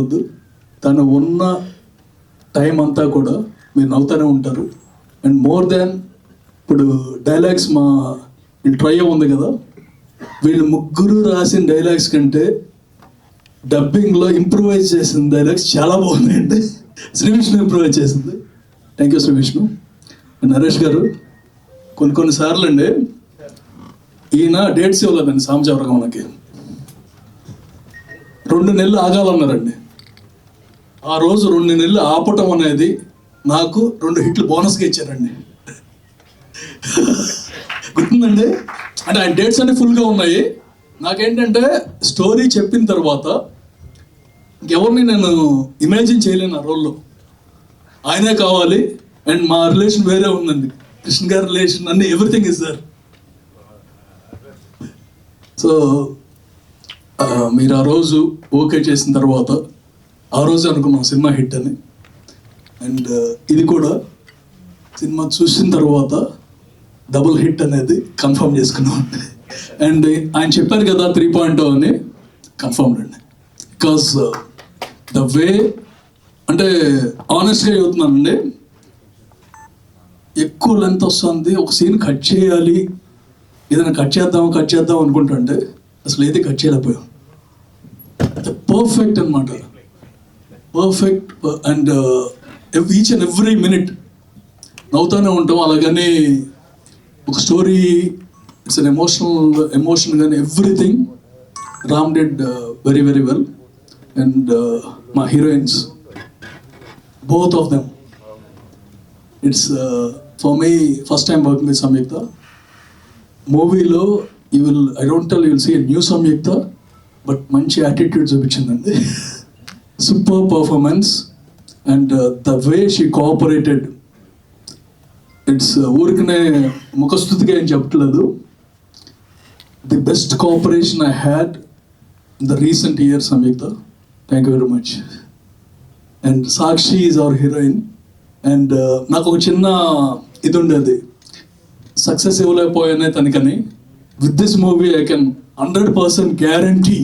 అనుకోవద్దు. తను ఉన్న టైం అంతా కూడా మీరు నవ్వుతూనే ఉంటారు. అండ్ మోర్ దాన్ ఇప్పుడు డైలాగ్స్ మా ట్రయో ఉంది కదా, వీళ్ళు ముగ్గురు రాసిన డైలాగ్స్ కంటే డబ్బింగ్లో ఇంప్రూవైజ్ చేసిన డైలాగ్స్ చాలా బాగున్నాయండి. శ్రీ విష్ణు ఇంప్రూవైజ్ చేసింది. Thank you Shri Vishnu. నరేష్ గారు కొన్నిసార్లు అండి ఈయన డేట్స్ ఇవ్వలేదండి సామజవరగమనకి. 2 నెలలు ఆగాలన్నారండి. ఆ రోజు 2 నెలలు ఆపటం అనేది నాకు 2 హిట్లు బోనస్గా ఇచ్చారండి. గుర్తుందండి. అంటే ఆయన డేట్స్ అన్నీ ఫుల్గా ఉన్నాయి. నాకేంటంటే స్టోరీ చెప్పిన తర్వాత ఇంకెవరిని నేను ఇమాజిన్ చేయలేను ఆ రోల్లో. ఆయనే కావాలి. అండ్ మా రిలేషన్ వేరే ఉందండి, కృష్ణ గారి రిలేషన్ అన్ని ఎవ్రీథింగ్ ఇస్ దర్. సో మీరు ఆ రోజు ఓకే చేసిన తర్వాత ఆ రోజు అనుకున్నాం సినిమా హిట్ అని. అండ్ ఇది కూడా సినిమా చూసిన తర్వాత డబుల్ హిట్ అనేది కన్ఫర్మ్ చేసుకున్నాం. అండ్ ఆయన చెప్పారు కదా 3.0 అని, కన్ఫర్మ్డ్ అండి. బికాస్ ద వే, అంటే ఆనెస్ట్గా చెబుతున్నానండి, ఎక్కువ లెంత్ వస్తుంది, ఒక సీన్ కట్ చేయాలి, ఏదైనా కట్ చేద్దాం అనుకుంటుంటే అసలు ఏది కట్ చేయలేకపోయాం. పర్ఫెక్ట్ అనమాట, perfect. And each and every minute నవ్వుతూనే ఉంటాం. అలాగని ఒక స్టోరీ, ఇట్స్ అన్ ఎమోషన్ కానీ everything Ram did very very well. And మా heroines, both of them, it's for me first time working with Samyukta. Movie lo you will, I don't tell you will see a new Samyukta, but manchi attitude chupichindandi. Super performance. And the way she cooperated, it's urikane mukastutiga em cheppaledu, the best cooperation I had in the recent years. Samyukta, thank you very much. And Sakshi is our heroine. And నాకు ఒక చిన్న ఇది ఉండేది, success ఇవ్వలేకపోయానే తనకని. With this movie I can 100% guarantee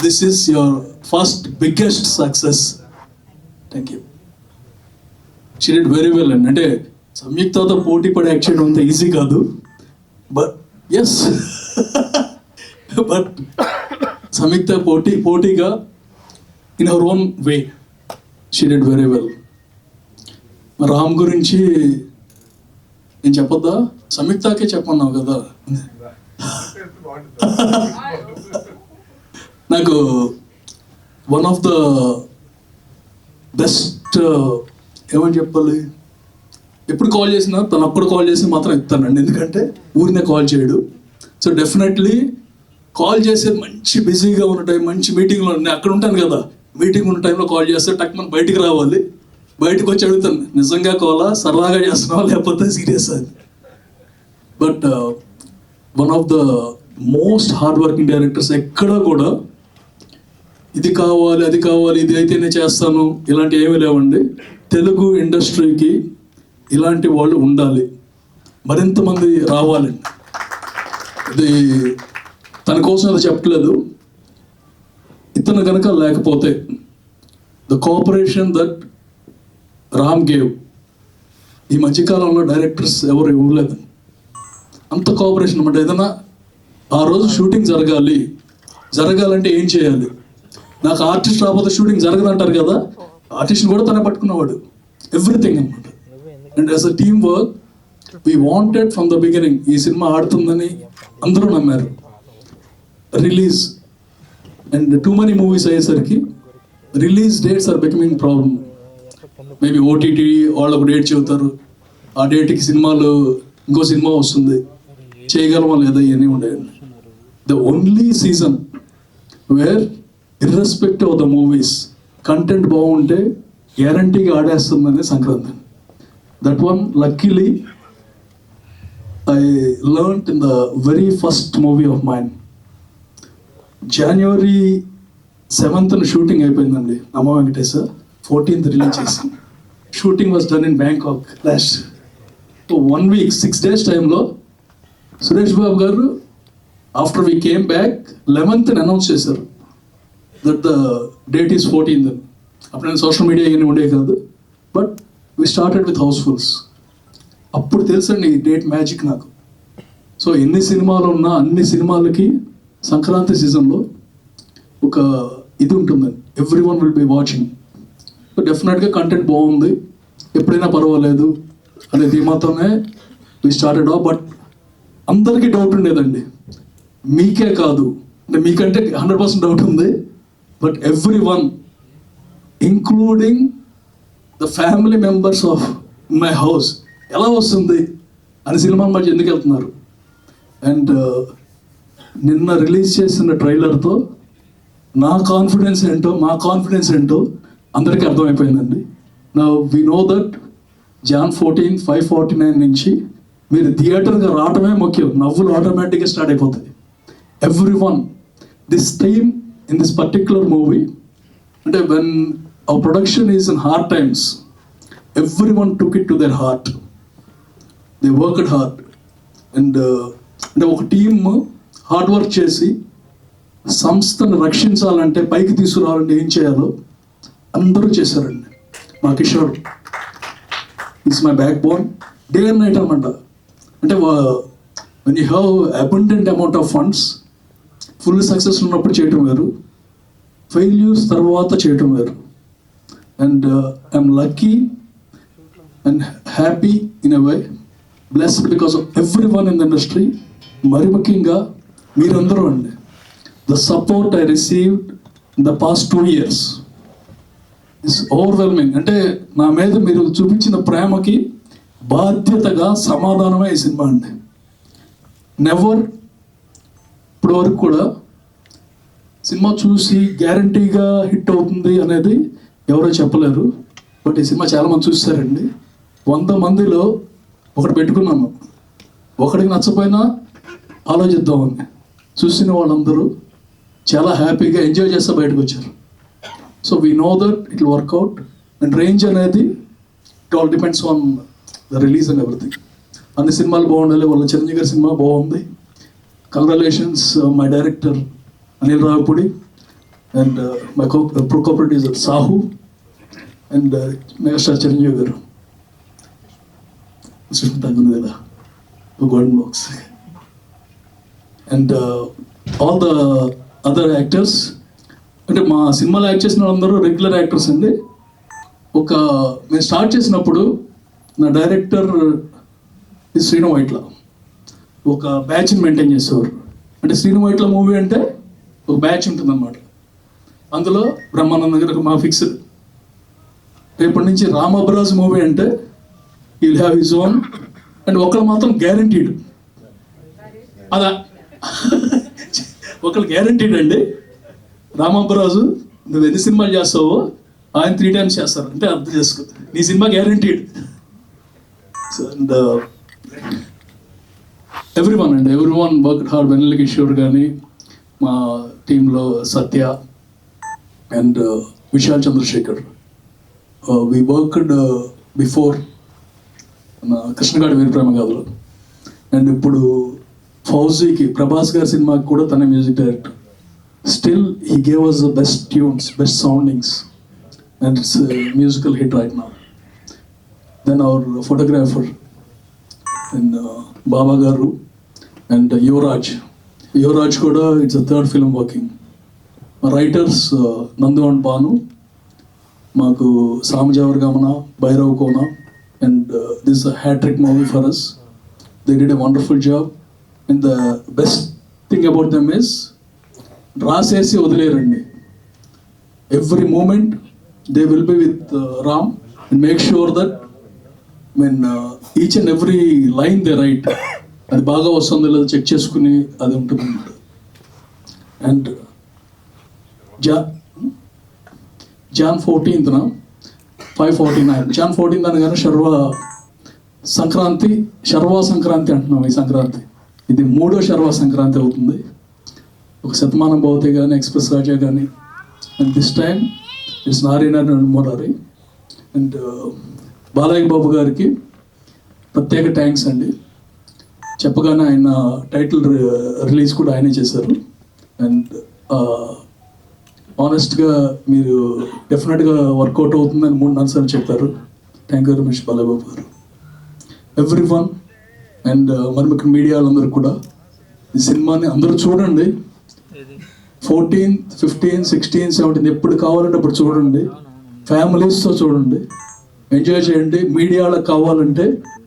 this is your first biggest success. Thank you. She did very well అండి. అంటే సంయుక్తతో పోటీ పడే యాక్ట్ చేయడం అంత ఈజీ కాదు, బట్ ఎస్ బట్ సంయుక్త పోటీగా in our own way she did very well. Ram గురించి నేను చెప్పొద్దా? సంయుక్తకే చెప్పన్నావు కదా. నాకు వన్ ఆఫ్ ద బెస్ట్, ఏమని చెప్పాలి, ఎప్పుడు కాల్ చేసినా తను అప్పుడు కాల్ చేసి మాత్రం ఎత్తానండి, ఎందుకంటే ఊరినే కాల్ చేయడు. సో డెఫినెట్లీ కాల్ చేసేది మంచి బిజీగా ఉన్న టైం, మంచి మీటింగ్లో నేను అక్కడ ఉంటాను కదా, మీటింగ్ ఉన్న టైంలో కాల్ చేస్తే టక్ మనం బయటికి రావాలి. బయటకు వచ్చి అడుగుతాను, నిజంగా కాలా, సరదాగా చేస్తున్నావా లేకపోతే సీరియస్ అది. But one of the most hard working directors. ఎక్కడ కూడా ఇది కావాలి అది కావాలి ఇది అయితేనే చేస్తాను ఇలాంటి ఏమీ లేవండి. తెలుగు ఇండస్ట్రీకి ఇలాంటి వాళ్ళు ఉండాలి, మరింతమంది రావాలండి. ఇది తన కోసం అది చెప్పట్లేదు, ఇతను కనుక లేకపోతే the cooperation that Ram gave, ఈ మధ్యకాలంలో డైరెక్టర్స్ ఎవరు ఇవ్వలేదు అంత కోఆపరేషన్ అనమాట. ఏదైనా ఆ రోజు షూటింగ్ జరగాలంటే ఏం చేయాలి, నాకు ఆర్టిస్ట్ రాకపోతే షూటింగ్ జరగదంటారు కదా, ఆర్టిస్ట్ని కూడా తనే పట్టుకున్నవాడు, ఎవ్రీథింగ్ అనమాట. And as a team work we wanted from the beginning ఈ సినిమా ఆడుతుందని అందరూ నమ్మారు. Release and too many movies అయ్యేసరికి release dates are becoming problem. Maybe OTT వాళ్ళు ఒక డేట్ చెబుతారు, ఆ డేట్కి ఇంకో సినిమా వస్తుంది, చేయగలమా లేదా ఇవన్నీ ఉండేయండి. The only season where irrespective of the movies content బాగుంటే గ్యారంటీగా ఆడేస్తుందని Sankranti. That one luckily I learned in the very first movie of mine. January 7th shooting అయిపోయిందండి, అమ్మ వెంకటేశ్వర. 14th రిలీజ్ చేసాం. Shooting was done in Bangkok last. 1 week 6 days టైంలో Suresh Babu garu after we came back 11th announce చేశారు that the date is 14th. అప్పుడు నేను social media ఏమి ఉండే కాదు, but we started with housefuls. అప్పుడు తెలుసండి ఈ డేట్ మ్యాజిక్ నాకు. సో ఎన్ని సినిమాలు ఉన్నా అన్ని సినిమాలకి సంక్రాంతి సీజన్లో ఒక ఇది ఉంటుందండి, every one will be watching. So డెఫినెట్గా కంటెంట్ బాగుంది, ఎప్పుడైనా పర్వాలేదు అనే ధీమాతోనే వి స్టార్టెడ్ ఆఫ్. బట్ అందరికీ డౌట్ ఉండేదండి, మీకే కాదు అంటే మీకంటే 100% డౌట్ ఉంది, but every one including the family members of my house ఎలా వస్తుంది అని సినిమా మధ్య ఎందుకు వెళ్తున్నారు. అండ్ నిన్న రిలీజ్ చేసిన ట్రైలర్తో నా కాన్ఫిడెన్స్ ఏంటో మా కాన్ఫిడెన్స్ ఏంటో అందరికీ అర్థమైపోయిందండి. నా వి నో దట్ Jan 14, 5:49 నుంచి మీరు థియేటర్గా రావటమే ముఖ్యం, నవ్వులు ఆటోమేటిక్గా స్టార్ట్ అయిపోతాయి. Every one this team in this particular movie, అంటే when our production is in hard times, every one took it to their heart, they worked hard. And అంటే ఒక టీమ్ హార్డ్ వర్క్ చేసి సంస్థను రక్షించాలంటే, పైకి తీసుకురావాలంటే ఏం చేయాలో అందరూ చేశారండి. మా Kishore it's my back bone, day and night అనమాట. అంటే when you have abundant amount of funds, full success ఉన్నప్పుడు చేయటం వేరు, ఫెయిల్యూర్స్ తర్వాత చేయటం వేరు. And I'm lucky and happy in a way, blessed because of every one in the industry. మరి ముఖ్యంగా మీరందరూ అండి, the support I received in the past 2 years is overwhelming. అంటే నా మీద మీరు చూపించిన ప్రేమకి బాధ్యతగా సమాధానమే ఈ సినిమా అండి. నెవర్ ఇప్పటి వరకు కూడా సినిమా చూసి గ్యారంటీగా హిట్ అవుతుంది అనేది ఎవరో చెప్పలేరు, బట్ ఈ సినిమా చాలామంది చూస్తారండి. 100 మందిలో ఒకటి పెట్టుకున్నాను, ఒకడికి నచ్చపోయినా ఆలోచిద్దామని. చూసిన వాళ్ళందరూ చాలా హ్యాపీగా ఎంజాయ్ చేస్తూ బయటకు వచ్చారు. So we know that it will work out. And range అనేది it all depends on the release and everything. అన్ని సినిమాలు బాగుండాలి, వాళ్ళ చిరంజీవి గారి సినిమా బాగుంది. Congratulations my director Anil Ravipudi and my producer Sahu and megastar Chiranjeevi garu. తగ్గుంది కదా golden box. And all the other actors, అంటే మా సినిమాలో యాక్ట్ చేసిన వాళ్ళందరూ రెగ్యులర్ యాక్టర్స్ అండి. మేము స్టార్ట్ చేసినప్పుడు నా డైరెక్టర్ శ్రీను వైట్ల ఒక బ్యాచ్ని మెయింటైన్ చేసేవారు. అంటే శ్రీను వైట్ల మూవీ అంటే ఒక బ్యాచ్ ఉంటుంది అన్నమాట. అందులో బ్రహ్మానంద గారు మా ఫిక్స్డ్. రేపటి నుంచి రామబ్రాజ్ మూవీ అంటే will have his own, and ఒకళ్ళు మాత్రం గ్యారంటీడ్. అదా ఒకళ్ళు గ్యారంటీడ్ అండి, రామబ్బరాజు నువ్వు ఎన్ని సినిమాలు చేస్తావో ఆయన 3 times చేస్తారు, అంటే అర్థం చేసుకో నీ సినిమా guaranteed. And every one worked hard. Vennela Kishore కానీ, మా టీంలో Satya and Vishal Chandrasekhar, we worked before కృష్ణగాడి వీరప్రేమ గాథలో. అండ్ ఇప్పుడు ఫౌజీకి, ప్రభాస్ గారి సినిమాకి కూడా తన music director. Still, he gave us the best tunes, best soundings, and it's a musical hit right now. Then our photographer and Baba Garu and Yuvraj kuda, it's a 3rd film working. My writers Nandu and Banu, Maku Samjavar Gamana, Bhairav Kona, and this is a hat-trick movie for us. They did a wonderful job, and the best thing about them is రాసేసి వదిలేరండి. Every moment they will be with Ram and make sure that each and every line they write, అది బాగా వస్తుందో లేదో check చేసుకుని అది ఉంటుంది అన్నమాట. And Jan 14th 5:49, Jan 14th అనగానే శర్వా సంక్రాంతి అంటున్నాం. ఈ సంక్రాంతి ఇది 3వ శర్వా సంక్రాంతి అవుతుంది. ఒక శతమానం భవతి కానీ, ఎక్స్ప్రెస్ రాజా కానీ, and this time it's Narinarayana and Murari. And Balayya Babu గారికి ప్రత్యేక థ్యాంక్స్ అండి. చెప్పగానే ఆయన టైటిల్ రిలీజ్ కూడా ఆయనే చేశారు. అండ్ ఆనెస్ట్గా మీరు డెఫినెట్గా వర్కౌట్ అవుతుందని 3 సార్లు చెప్పారు. Thank you very much Balababu garu. Every one and మరి మీకు మీడియా వాళ్ళందరూ కూడా ఈ సినిమాని అందరూ చూడండి. 14th, 15th, 16th, 17th ఎప్పుడు కావాలంటే అప్పుడు చూడండి. ఫ్యామిలీస్తో చూడండి, ఎంజాయ్ చేయండి. మీడియాలకు కావాలంటే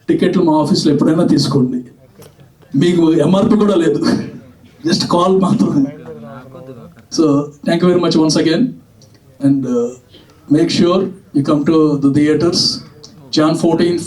టికెట్లు మా ఆఫీస్లో ఎప్పుడైనా తీసుకోండి. మీకు ఎంఆర్పి కూడా లేదు, జస్ట్ కాల్ మాత్రమే. So thank you very much once again and make sure you come to the theatres. Jan 14th,